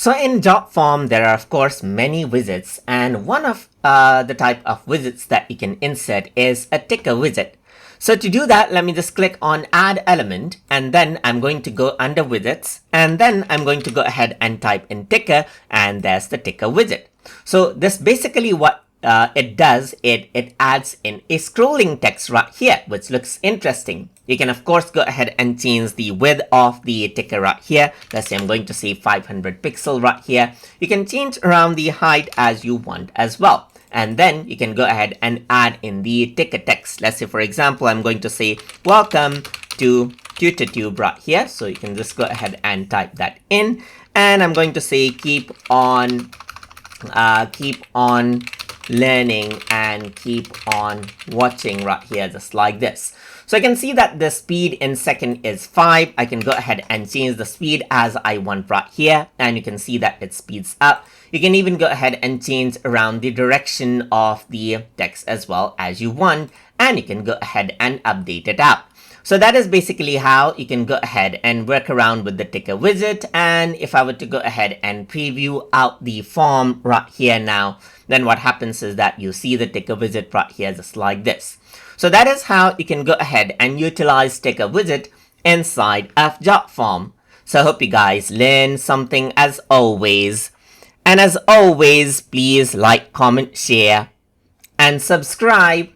So in Jotform, there are of course many widgets, and one of the type of widgets that you can insert is a ticker widget. So to do that, let me just click on add element, and then I'm going to go under widgets, and then I'm going to go ahead and type in ticker, and there's the ticker widget. So this basically what it does, it adds in a scrolling text right here, which looks interesting. You can of course go ahead and change the width of the ticker right here. Let's say I'm going to say 500 pixel right here. You can change around the height as you want as well. And then you can go ahead and add in the ticker text. Let's say, for example, I'm going to say, welcome to TutorTube right here. So you can just go ahead and type that in. And I'm going to say, keep on learning and keep on watching right here, just like this. So I can see that the speed in second is 5. I can go ahead and change the speed as I want right here, and you can see that it speeds up. You can even go ahead and change around the direction of the text as well as you want, and you can go ahead and update it out. So that is basically how you can go ahead and work around with the ticker widget. And if I were to go ahead and preview out the form right here now, then what happens is that you see the ticker widget right here just like this. So that is how you can go ahead and utilize ticker widget inside of Jotform. So I hope you guys learned something as always. And as always, please like, comment, share, and subscribe.